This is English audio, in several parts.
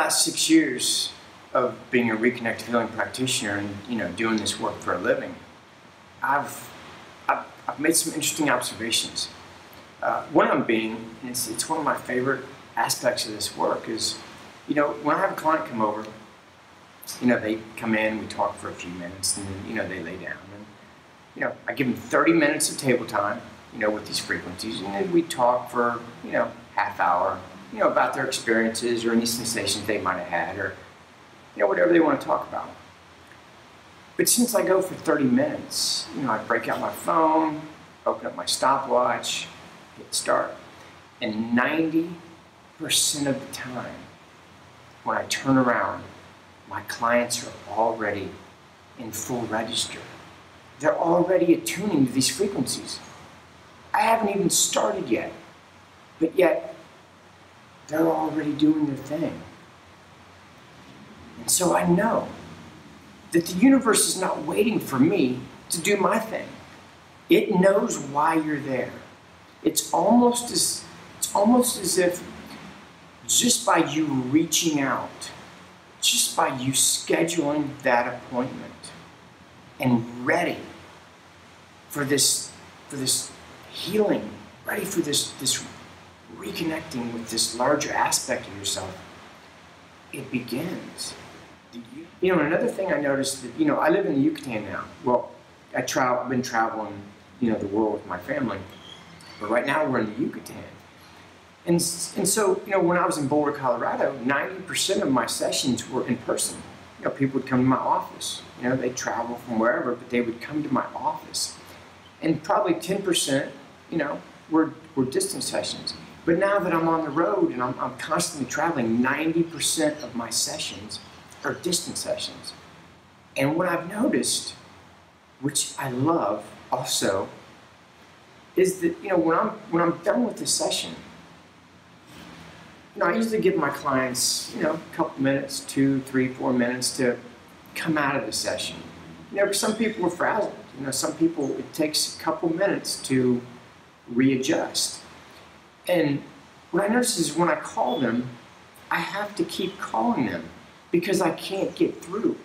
last 6 years of being a Reconnective Healing practitioner and doing this work for a living, I've made some interesting observations. One of them being, and it's one of my favorite aspects of this work, is when I have a client come over, they come in, we talk for a few minutes, and then they lay down, and I give them 30 minutes of table time, with these frequencies, and then we talk for half hour, about their experiences or any sensations they might have had, or whatever they want to talk about. But since I go for 30 minutes, I break out my phone, open up my stopwatch, hit start, and 90% of the time, when I turn around, my clients are already in full register. They're already attuning to these frequencies. I haven't even started yet, but yet they're already doing their thing. And so I know that the universe is not waiting for me to do my thing. It knows why you're there. It's almost as if just by you reaching out, just by you scheduling that appointment and ready for this healing, ready for this reconnecting with this larger aspect of yourself, it begins. Another thing I noticed that, I live in the Yucatan now. Well, I've been traveling, the world with my family, but right now we're in the Yucatan. And so, when I was in Boulder, Colorado, 90% of my sessions were in person. People would come to my office. They'd travel from wherever, but they would come to my office. And probably 10%, were distance sessions. But now that I'm on the road and I'm constantly traveling, 90% of my sessions are distance sessions. And what I've noticed, which I love also, is that when I'm done with the session, I usually give my clients a couple minutes, 2, 3, 4 minutes to come out of the session. Some people are frazzled. Some people, it takes a couple minutes to readjust. And what I notice is when I call them, I have to keep calling them because I can't get through.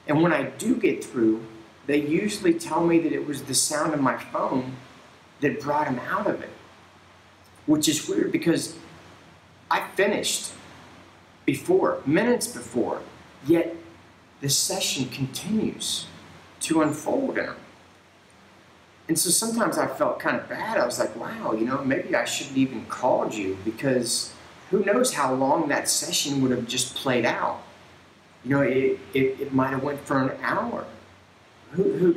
And when I do get through, they usually tell me that it was the sound of my phone that brought them out of it, which is weird because I finished minutes before, yet the session continues to unfold in them. And so sometimes I felt kind of bad. I was like, wow, maybe I shouldn't even called you, because who knows how long that session would have just played out. It might have went for an hour.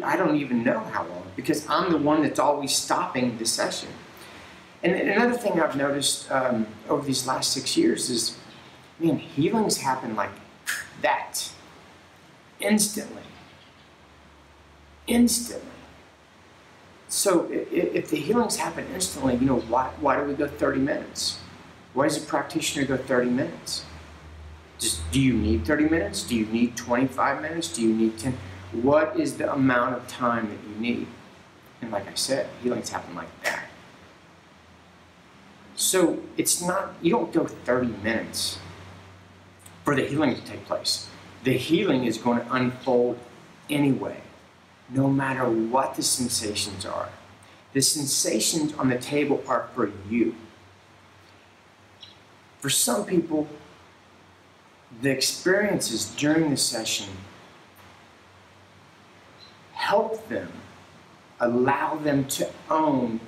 I don't even know how long, because I'm the one that's always stopping the session. And another thing I've noticed over these last 6 years is, healings happen like that, instantly. So if the healings happen instantly, why do we go 30 minutes? Why does a practitioner go 30 minutes? Do you need 30 minutes? Do you need 25 minutes? Do you need 10? What is the amount of time that you need? And like I said, healings happen like that. So you don't go 30 minutes for the healing to take place. The healing is going to unfold anyway, no matter what the sensations are. The sensations on the table are for you. For some people, the experiences during the session help them, allow them to own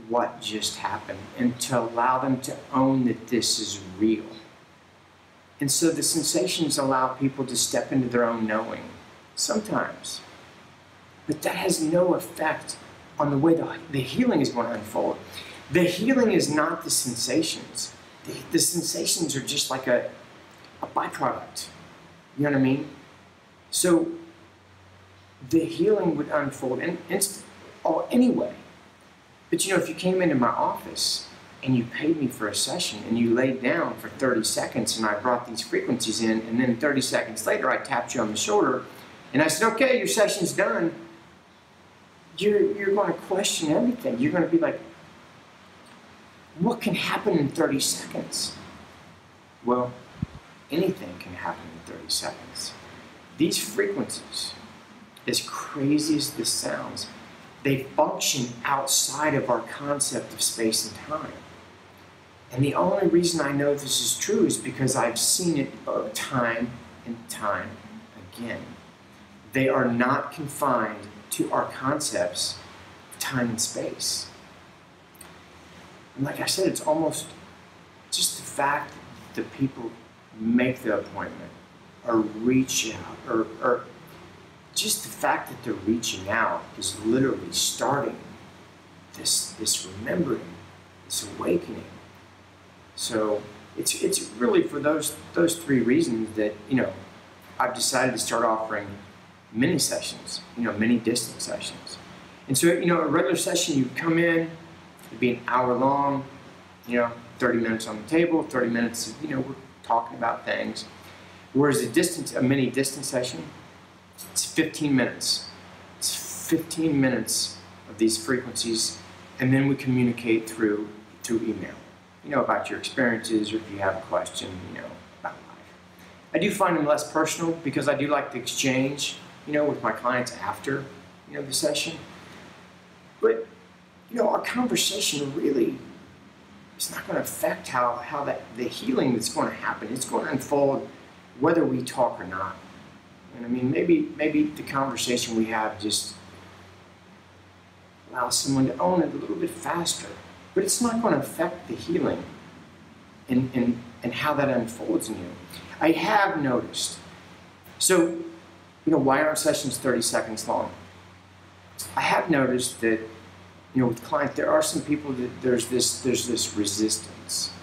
what just happened, and to allow them to own that this is real. And so the sensations allow people to step into their own knowing, sometimes. But that has no effect on the way the healing is going to unfold. The healing is not the sensations. The sensations are just like a byproduct. You know what I mean? So the healing would unfold anyway. But if you came into my office and you paid me for a session and you laid down for 30 seconds and I brought these frequencies in, and then 30 seconds later I tapped you on the shoulder and I said, okay, your session's done, you're going to question everything. You're going to be like, what can happen in 30 seconds? Well, anything can happen in 30 seconds. These frequencies, as crazy as this sounds, they function outside of our concept of space and time. And the only reason I know this is true is because I've seen it time and time again. They are not confined to our concepts of time and space. And like I said, it's almost just the fact that the people make the appointment or reach out, or just the fact that they're reaching out is literally starting this remembering, this awakening. So it's really for those three reasons that, I've decided to start offering mini sessions, mini distance sessions. And so, a regular session, you come in, it'd be an hour long, 30 minutes on the table, 30 minutes, we're talking about things. Whereas a mini distance session, it's 15 minutes. It's 15 minutes of these frequencies, and then we communicate through email, about your experiences, or if you have a question, about life. I do find them less personal because I do like the exchange, with my clients after, the session. But, our conversation really is not going to affect how the healing that's going to happen. It's going to unfold whether we talk or not. And I mean, maybe the conversation we have just allows someone to own it a little bit faster. But it's not going to affect the healing and how that unfolds in you. I have noticed. So, why aren't sessions 30 seconds long? I have noticed that, with clients, there are some people that there's this resistance.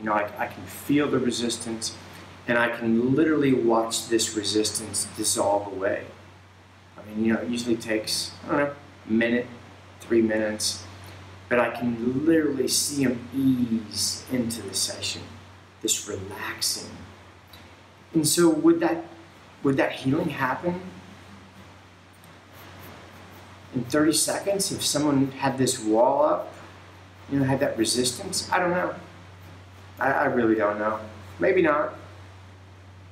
I can feel the resistance, and I can literally watch this resistance dissolve away. I mean, it usually takes, a minute, 3 minutes, but I can literally see them ease into the session, this relaxing. And so would that healing happen in 30 seconds if someone had this wall up, had that resistance? I don't know. I really don't know. Maybe not.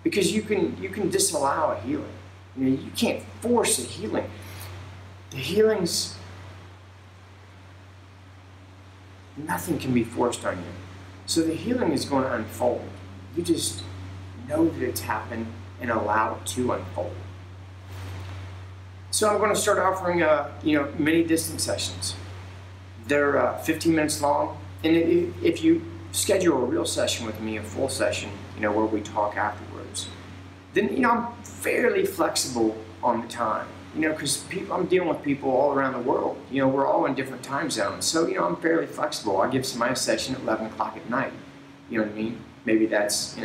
Because you can disallow a healing. You can't force a healing. The healing's, nothing can be forced on you. So the healing is going to unfold. You just know that it's happened and allow it to unfold. So I'm going to start offering, mini distance sessions. They're 15 minutes long, and if you schedule a real session with me, a full session, where we talk afterwards, then I'm fairly flexible on the time. Because I'm dealing with people all around the world. We're all in different time zones. So, I'm fairly flexible. I'll give somebody a session at 11 o'clock at night. You know what I mean? Maybe that's,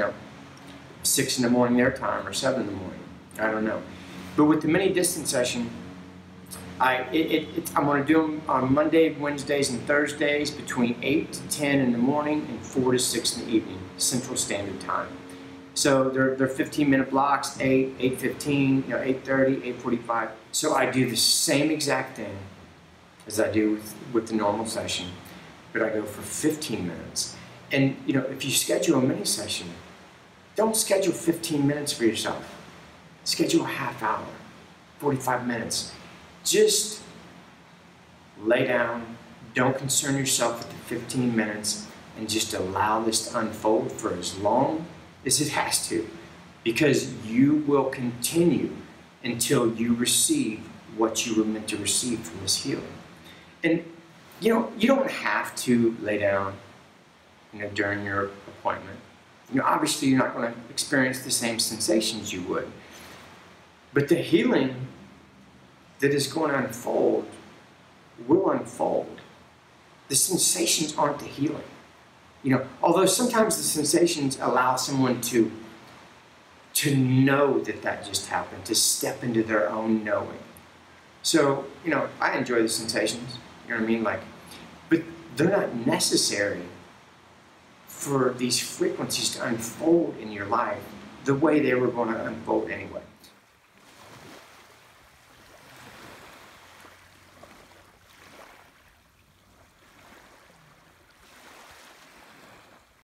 6 in the morning their time or 7 in the morning. I don't know. But with the mini distance session, I'm going to do them on Monday, Wednesdays, and Thursdays between 8 to 10 in the morning and 4 to 6 in the evening, Central Standard Time. So they're 15-minute blocks, 8, 8:15, 8:30, 8:45. So I do the same exact thing as I do with the normal session, but I go for 15 minutes. And if you schedule a mini session, don't schedule 15 minutes for yourself. Schedule a half hour, 45 minutes. Just lay down, don't concern yourself with the 15 minutes, and just allow this to unfold for as long as it has to, because you will continue until you receive what you were meant to receive from this healing. And you don't have to lay down during your appointment. Obviously you're not going to experience the same sensations you would, but the healing that is going to unfold will unfold. The sensations aren't the healing. Although sometimes the sensations allow someone to know that just happened, to step into their own knowing. So, I enjoy the sensations, you know what I mean? But they're not necessary for these frequencies to unfold in your life the way they were going to unfold anyway.